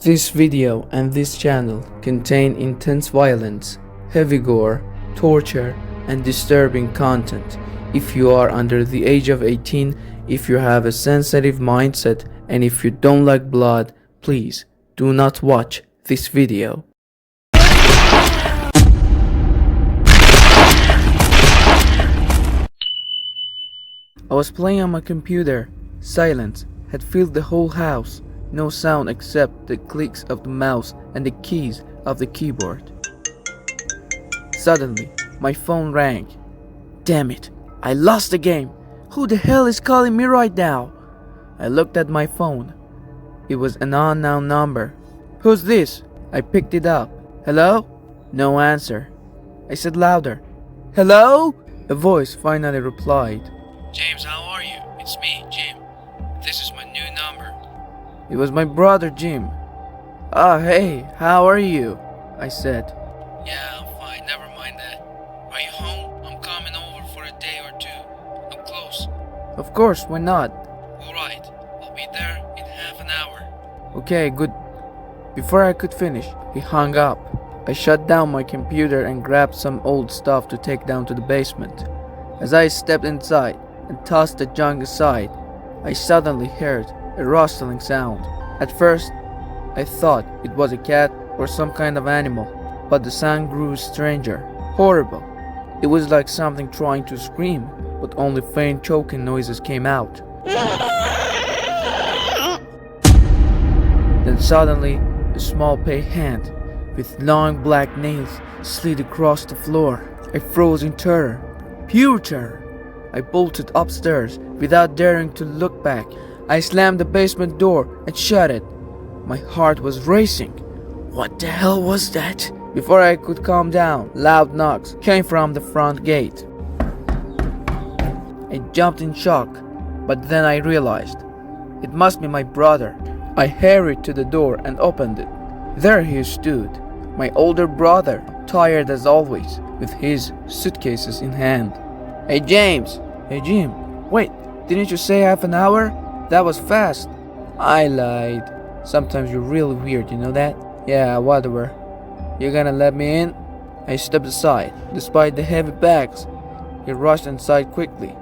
This video and this channel contain intense violence, heavy gore, torture, and disturbing content. If you are under the age of 18, if you have a sensitive mindset, and if you don't like blood, please do not watch this video. I was playing on my computer. Silence had filled the whole house. No sound except the clicks of the mouse and the keys of the keyboard. Suddenly, my phone rang. Damn it, I lost the game. Who the hell is calling me right now? I looked at my phone. It was an unknown number. Who's this? I picked it up. Hello? No answer. I said louder. Hello? A voice finally replied. James, how are you? It's me, Jim. This is my new number. It was my brother Jim. Ah, hey, how are you? I said. Yeah, I'm fine, never mind that. Are you home? I'm coming over for a day or two. I'm close. Of course, why not? Alright, I'll be there in half an hour. Okay, good. Before I could finish, he hung up. I shut down my computer and grabbed some old stuff to take down to the basement. As I stepped inside and tossed the junk aside, I suddenly heard a rustling sound. At first, I thought it was a cat or some kind of animal, but the sound grew stranger, horrible. It was like something trying to scream, but only faint choking noises came out. Then suddenly, a small pale hand with long black nails slid across the floor. I froze in terror, pure terror. I bolted upstairs without daring to look back. I slammed the basement door and shut it. My heart was racing. What the hell was that? Before I could calm down, loud knocks came from the front gate. I jumped in shock, but then I realized it must be my brother. I hurried to the door and opened it. There he stood, my older brother, tired as always, with his suitcases in hand. Hey James! Hey Jim! Wait, didn't you say half an hour? That was fast. I lied. Sometimes you're really weird, you know that? Yeah, whatever. You gonna let me in? I stepped aside. Despite the heavy bags, he rushed inside quickly.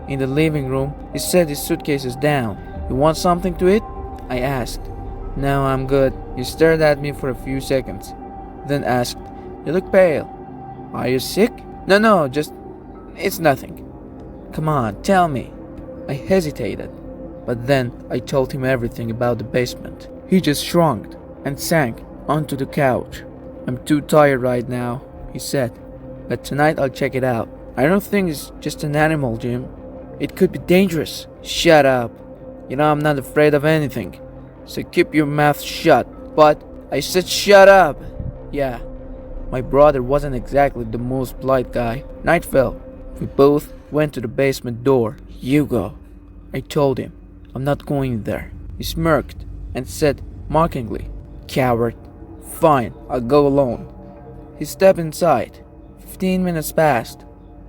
In the living room, he set his suitcases down. You want something to eat? I asked. No, I'm good. He stared at me for a few seconds, then asked, You look pale. Are you sick? No, just... it's nothing. Come on, tell me. I hesitated, but then I told him everything about the basement. He just shrugged and sank onto the couch. I'm too tired right now, he said, but tonight I'll check it out. I don't think it's just an animal, Jim. It could be dangerous. Shut up. You know I'm not afraid of anything, so keep your mouth shut. But I said shut up. Yeah, my brother wasn't exactly the most polite guy. Night fell. We both went to the basement door. You go, I told him. I'm not going there. He smirked and said mockingly, Coward. Fine, I'll go alone. He stepped inside. 15 minutes passed.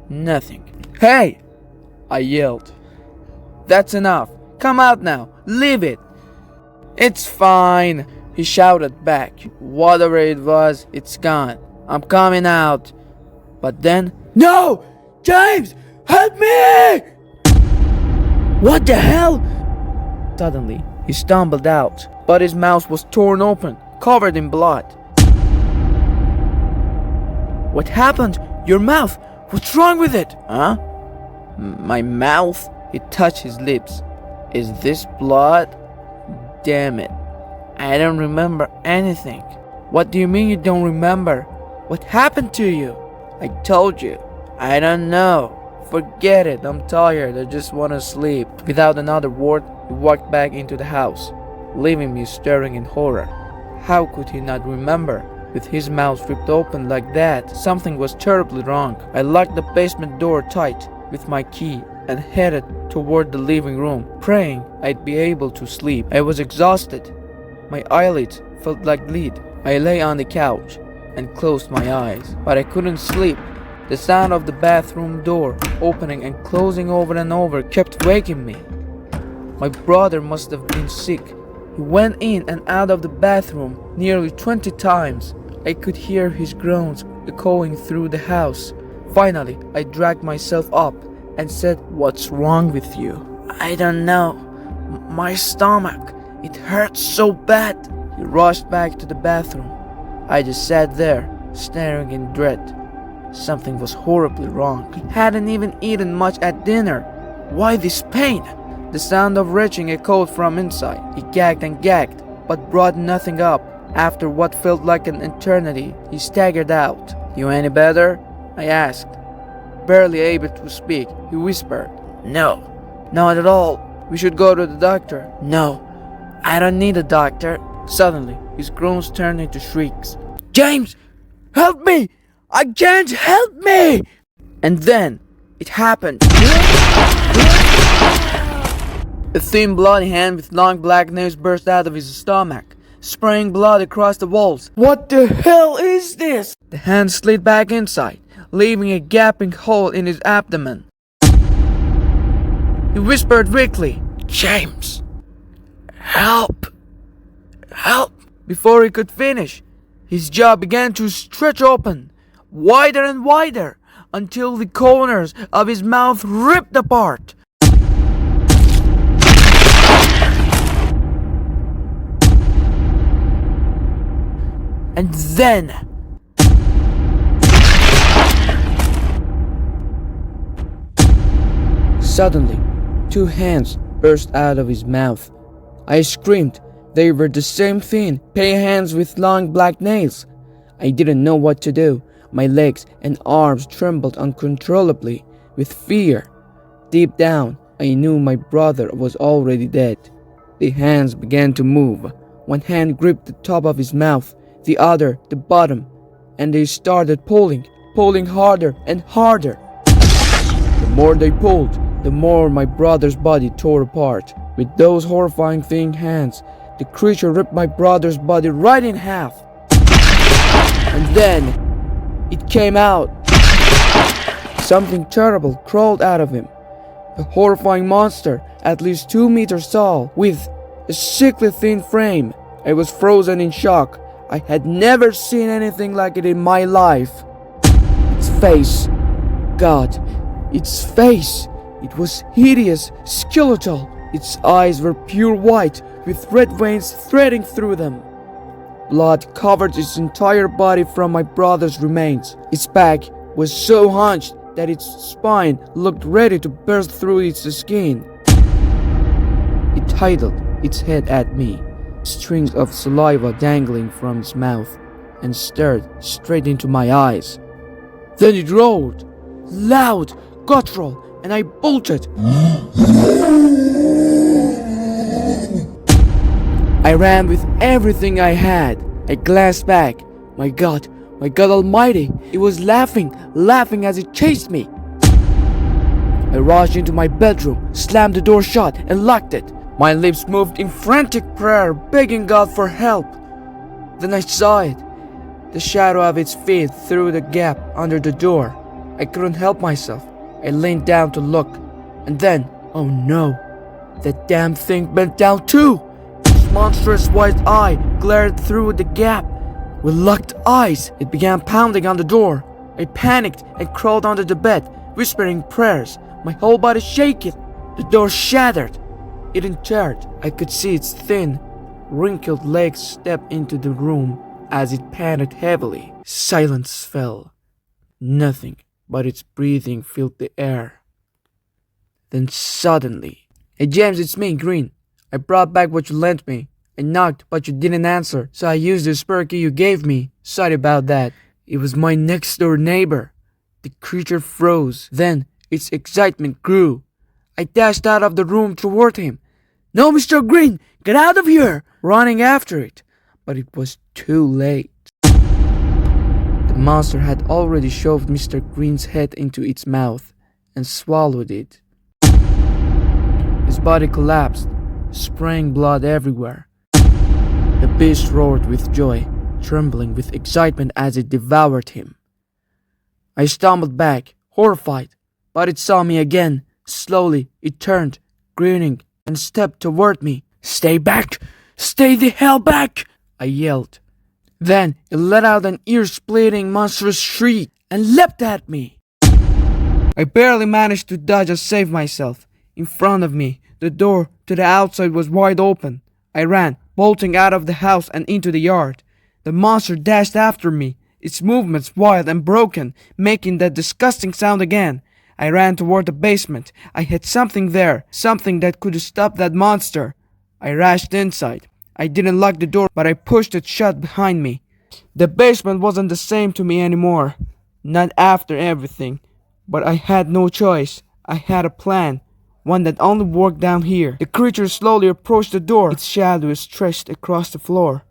Nothing. Hey! I yelled. That's enough. Come out now. Leave it. It's fine, he shouted back. Whatever it was, it's gone. I'm coming out. But then... No! James! Help me! What the hell? Suddenly, he stumbled out, but his mouth was torn open, covered in blood. What happened? Your mouth? What's wrong with it? Huh? My mouth? He touched his lips. Is this blood? Damn it. I don't remember anything. What do you mean you don't remember? What happened to you? I told you. I don't know. Forget it. I'm tired. I just want to sleep. Without another word, he walked back into the house, leaving me staring in horror. How could he not remember? With his mouth ripped open like that, something was terribly wrong. I locked the basement door tight with my key and headed toward the living room, praying I'd be able to sleep. I was exhausted. My eyelids felt like lead. I lay on the couch and closed my eyes, but I couldn't sleep. The sound of the bathroom door opening and closing over and over kept waking me. My brother must have been sick, He went in and out of the bathroom nearly 20 times. I could hear his groans echoing through the house. Finally, I dragged myself up and said, "What's wrong with you?" "I don't know. My stomach. It hurts so bad." He rushed back to the bathroom. I just sat there, staring in dread. Something was horribly wrong. He hadn't even eaten much at dinner. Why this pain? The sound of retching echoed from inside. He gagged and gagged, but brought nothing up. After what felt like an eternity, he staggered out. "You any better?" I asked. Barely able to speak, he whispered, "No, not at all. We should go to the doctor." "No, I don't need a doctor." Suddenly, his groans turned into shrieks. "James, help me! I can't help me!" And then, it happened. A thin bloody hand with long black nails burst out of his stomach, spraying blood across the walls. "What the hell is this?" The hand slid back inside, leaving a gaping hole in his abdomen. He whispered weakly, "James, help! Help!" Before he could finish, his jaw began to stretch open, wider and wider, until the corners of his mouth ripped apart. And then, suddenly, two hands burst out of his mouth. I screamed. They were the same thing, pale hands with long black nails. I didn't know what to do. My legs and arms trembled uncontrollably with fear. Deep down, I knew my brother was already dead. The hands began to move. One hand gripped the top of his mouth, the other the bottom, and they started pulling harder and harder. The more they pulled, the more my brother's body tore apart. With those horrifying thin hands, the creature ripped my brother's body right in half. And then, it came out. Something terrible crawled out of him. A horrifying monster, at least 2 meters tall, with a sickly thin frame. I was frozen in shock. I had never seen anything like it in my life. Its face. God, its face. It was hideous, skeletal. Its eyes were pure white, with red veins threading through them. Blood covered its entire body from my brother's remains. Its back was so hunched that its spine looked ready to burst through its skin. It titled its head at me, strings of saliva dangling from its mouth, and stared straight into my eyes. Then it roared, loud, guttural, and I bolted. I ran with everything I had. I glanced back. My God Almighty, it was laughing as it chased me. I rushed into my bedroom, slammed the door shut, and locked it. My lips moved in frantic prayer, begging God for help. Then I saw it, the shadow of its feet through the gap under the door. I couldn't help myself. I leaned down to look, and then, oh no, that damn thing bent down too. Its monstrous white eye glared through the gap. With locked eyes, it began pounding on the door. I panicked and crawled under the bed, whispering prayers, my whole body shaking. The door shattered. It entered. I could see its thin, wrinkled legs step into the room as it panted heavily. Silence fell. Nothing but its breathing filled the air. Then suddenly, "Hey James, it's me, Green. I brought back what you lent me. I knocked, but you didn't answer, so I used the spare key you gave me. Sorry about that." It was my next door neighbor. The creature froze. Then its excitement grew. I dashed out of the room toward him. "No, Mr. Green, get out of here!" running after it. But it was too late. The monster had already shoved Mr. Green's head into its mouth and swallowed it. His body collapsed, spraying blood everywhere. The beast roared with joy, trembling with excitement as it devoured him. I stumbled back, horrified, but it saw me again. Slowly, it turned, grinning, and stepped toward me. Stay back! Stay the hell back! I yelled. Then it let out an ear-splitting monstrous shriek and leapt at me. I barely managed to dodge and save myself. In front of me, the door to the outside was wide open. I ran, bolting out of the house and into the yard. The monster dashed after me, its movements wild and broken, making that disgusting sound again. I ran toward the basement. I had something there, something that could stop that monster. I rushed inside. I didn't lock the door, but I pushed it shut behind me. The basement wasn't the same to me anymore. Not after everything. But I had no choice. I had a plan. One that only worked down here. The creature slowly approached the door. Its shadow stretched across the floor.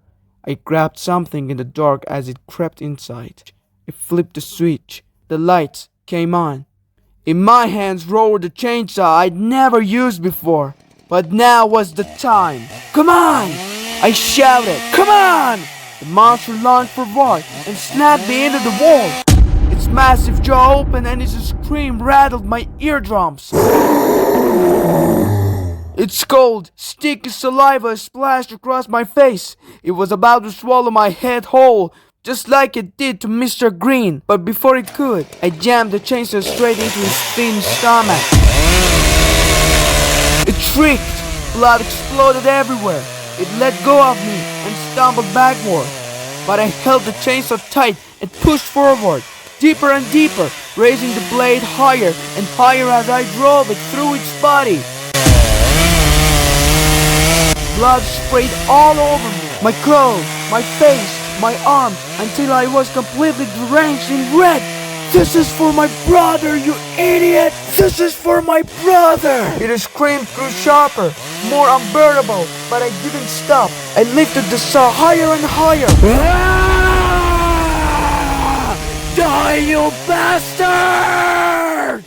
I grabbed something in the dark as it crept inside. I flipped the switch. The lights came on. In my hands roared the chainsaw I'd never used before. But now was the time. Come on! I shouted. Come on! The monster lunged forward and snapped me into the wall. Its massive jaw opened and its scream rattled my eardrums. Its cold, sticky saliva splashed across my face. It was about to swallow my head whole, just like it did to Mr. Green. But before it could, I jammed the chainsaw straight into his thin stomach. It shrieked. Blood exploded everywhere. It let go of me and stumbled backward. But I held the chainsaw tight and pushed forward, deeper and deeper, raising the blade higher and higher as I drove it through its body. Blood sprayed all over me, my clothes, my face, my arms, until I was completely drenched in red. This is for my brother, you idiot! This is for my brother! It screamed, grew sharper, more unbearable, but I didn't stop. I lifted the saw higher and higher. Ah! Die, you bastard!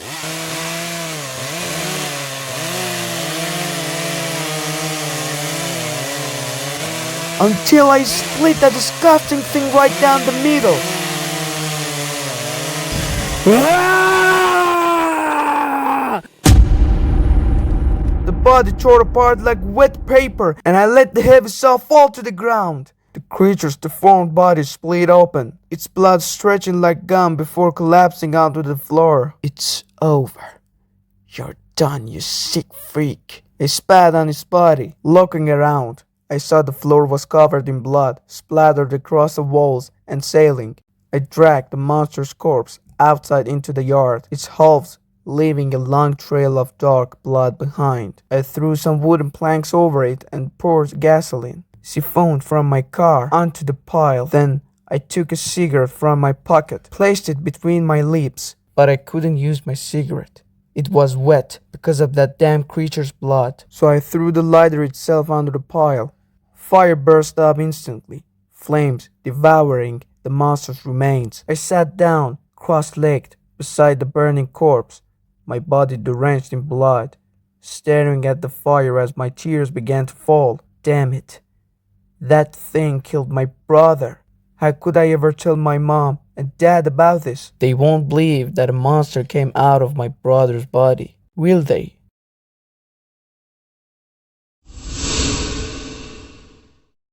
Until I split that disgusting thing right down the middle. Ah! The body tore apart like wet paper, and I let the heavy saw fall to the ground. The creature's deformed body split open, its blood stretching like gum before collapsing onto the floor. It's over. You're done, you sick freak. I spat on its body, looking around. I saw the floor was covered in blood, splattered across the walls and ceiling. I dragged the monster's corpse outside into the yard, its halves leaving a long trail of dark blood behind. I threw some wooden planks over it and poured gasoline, siphoned from my car onto the pile. Then I took a cigarette from my pocket, placed it between my lips, but I couldn't use my cigarette. It was wet because of that damn creature's blood. So I threw the lighter itself onto the pile. Fire burst up instantly, flames devouring the monster's remains. I sat down, cross-legged, beside the burning corpse, my body drenched in blood, staring at the fire as my tears began to fall. Damn it. That thing killed my brother. How could I ever tell my mom and dad about this? They won't believe that a monster came out of my brother's body, will they?